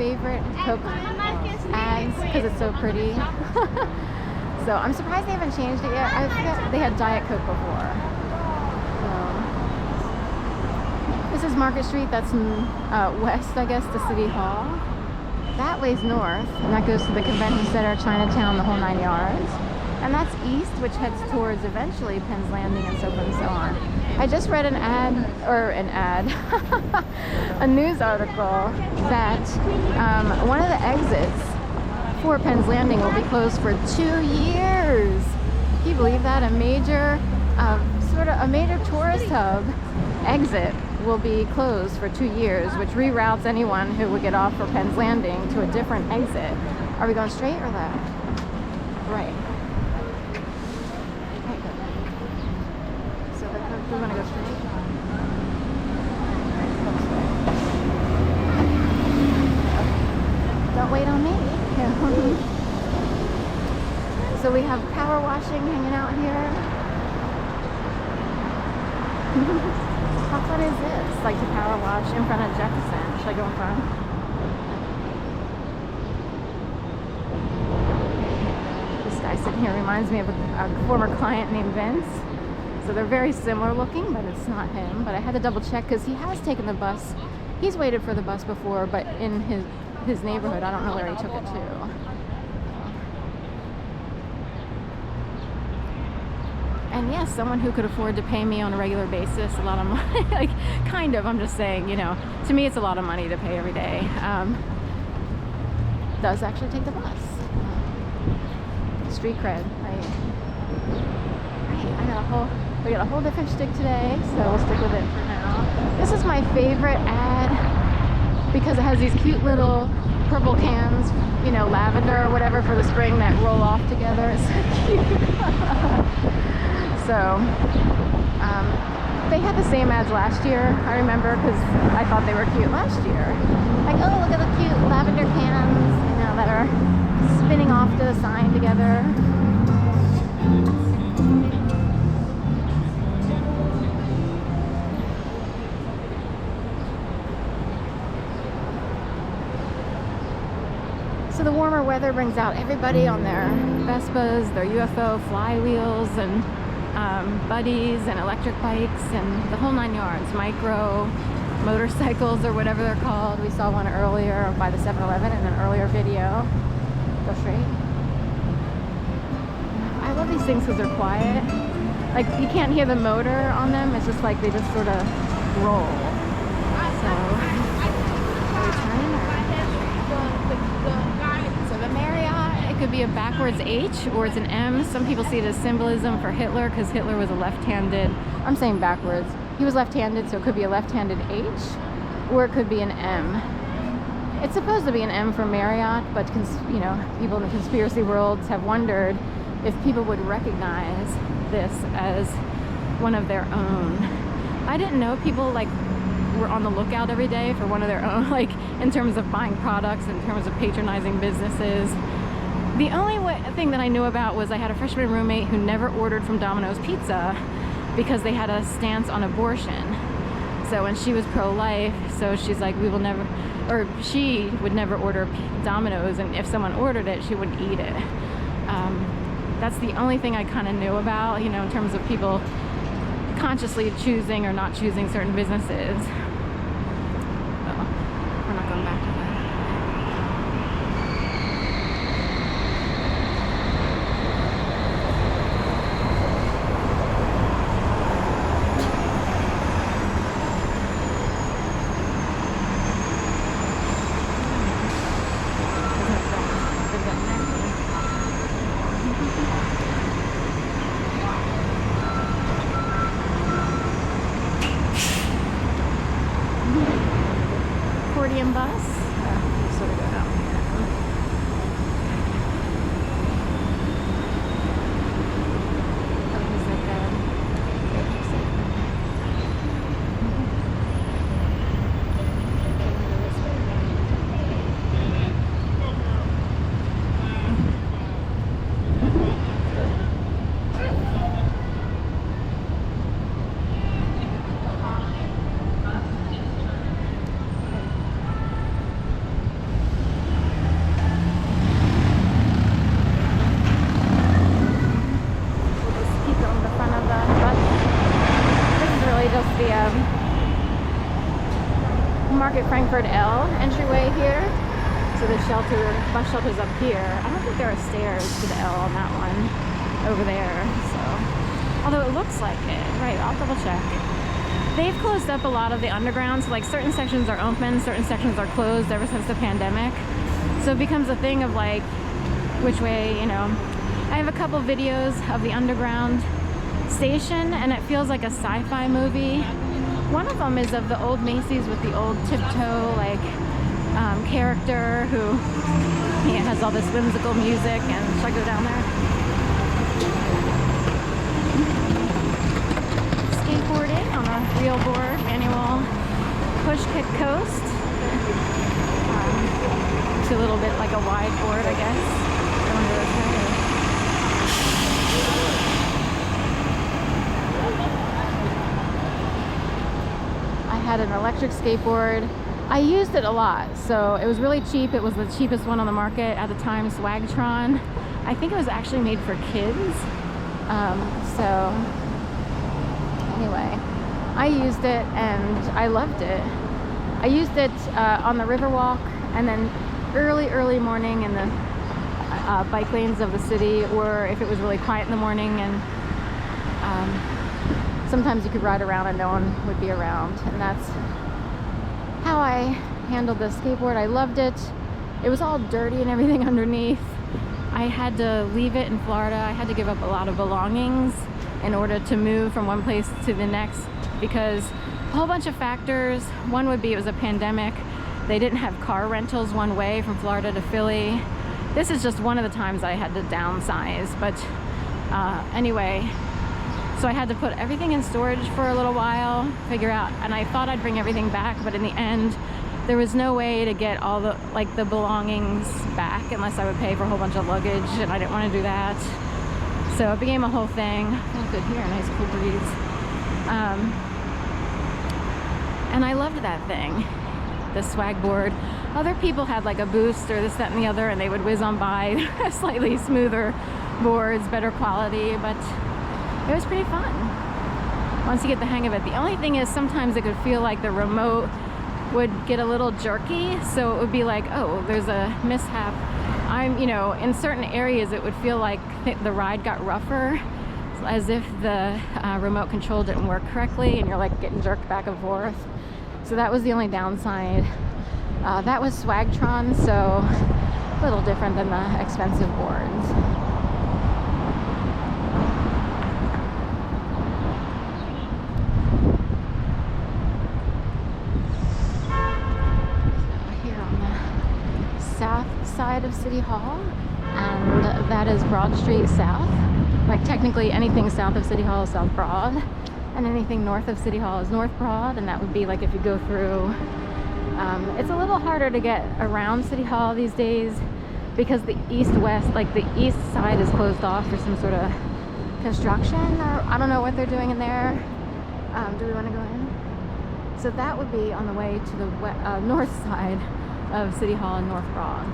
favorite Coke ads because it's so pretty. So I'm surprised they haven't changed it yet. I forget they had Diet Coke before. So, this is Market Street. That's west, I guess, to City Hall. That way's north, and that goes to the Convention Center, Chinatown, the whole 9 yards. And that's east, which heads towards eventually Penn's Landing and so forth and so on. I just read a news article that one of the exits for Penn's Landing will be closed for 2 years. Can you believe that? A major, a major tourist hub exit will be closed for 2 years, which reroutes anyone who would get off for Penn's Landing to a different exit. Are we going straight or left? Right. So we're going to go straight. Don't wait on me. So we have power washing hanging out here. How fun is this? Like to power wash in front of Jefferson. Should I go in front? This guy sitting here reminds me of a former client named Vince. So they're very similar looking, but it's not him. But I had to double check because he has taken the bus. He's waited for the bus before, but in his neighborhood, I don't know where he took it to. And yes, someone who could afford to pay me on a regular basis a lot of money, like kind of, I'm just saying, you know, to me it's a lot of money to pay every day, does actually take the bus. Street cred, right? We got a whole different shtick today, so we'll stick with it for now. This is my favorite ad because it has these cute little purple cans, you know, lavender or whatever for the spring that roll off together. It's so cute. So, they had the same ads last year, I remember, because I thought they were cute last year. Like, oh, look at the cute lavender cans, you know, that are spinning off to the sign together. So the warmer weather brings out everybody on their Vespas, their UFO flywheels, and buddies and electric bikes and the whole 9 yards, micro motorcycles or whatever they're called. We saw one earlier by the 7-Eleven in an earlier video. Go straight. I love these things because they're quiet. Like you can't hear the motor on them. It's just like they just sort of roll. So, are we turning or? So the Marriott, it could be a backwards H or it's an M. Some people see it as symbolism for Hitler because Hitler was a left-handed, I'm saying backwards. He was left-handed, so it could be a left-handed H or it could be an M. It's supposed to be an M for Marriott, but you know, people in the conspiracy worlds have wondered if people would recognize this as one of their own. I didn't know people like were on the lookout every day for one of their own, like in terms of buying products, in terms of patronizing businesses. The only thing that I knew about was I had a freshman roommate who never ordered from Domino's Pizza because they had a stance on abortion. So, and she was pro-life, so she's like, we will never, or she would never order Domino's, and if someone ordered it, she wouldn't eat it. That's the only thing I kind of knew about, you know, in terms of people consciously choosing or not choosing certain businesses. Oh, we're not going back to that. Accordion bus. Sort of go down here. Oh, he's like the Market Frankfurt L entryway here. So the bus shelter's up here. I don't think there are stairs to the L on that one over there. So, although it looks like it. Right, I'll double check. They've closed up a lot of the underground. So like certain sections are open, certain sections are closed ever since the pandemic. So it becomes a thing of like, which way, you know. I have a couple videos of the underground station and it feels like a sci-fi movie. One of them is of the old Macy's with the old tiptoe like character who has all this whimsical music. And should I go down there? Skateboarding on a real board, annual push kick coast. It's a little bit like a wide board, I guess. Going to this way. I had an electric skateboard. I used it a lot, so it was really cheap. It was the cheapest one on the market at the time, Swagtron. I think it was actually made for kids. So anyway, I used it and I loved it. I used it on the Riverwalk and then early morning in the bike lanes of the city, or if it was really quiet in the morning, and sometimes you could ride around and no one would be around, and that's how I handled the skateboard. I loved it. It was all dirty and everything underneath. I had to leave it in Florida. I had to give up a lot of belongings in order to move from one place to the next because a whole bunch of factors. One would be it was a pandemic. They didn't have car rentals one way from Florida to Philly. This is just one of the times I had to downsize, but anyway, so I had to put everything in storage for a little while, figure out, and I thought I'd bring everything back, but in the end, there was no way to get all the, like the belongings back unless I would pay for a whole bunch of luggage, and I didn't want to do that. So it became a whole thing. Feels good here, nice cool breeze. And I loved that thing, the swag board. Other people had like a Boost or this, that, and the other, and they would whiz on by slightly smoother boards, better quality, but it was pretty fun once you get the hang of it. The only thing is sometimes it could feel like the remote would get a little jerky, so it would be like, oh, there's a mishap. You know, in certain areas it would feel like the ride got rougher, as if the remote control didn't work correctly and you're like getting jerked back and forth. So that was the only downside. That was Swagtron, so a little different than the expensive boards. Side of City Hall, and that is Broad Street South. Like technically anything south of City Hall is South Broad, and anything north of City Hall is North Broad, and that would be like if you go through. It's a little harder to get around City Hall these days because the east-west, like the east side is closed off for some sort of construction, or I don't know what they're doing in there. Do we want to go in? So that would be on the way to the north side of City Hall and North Broad.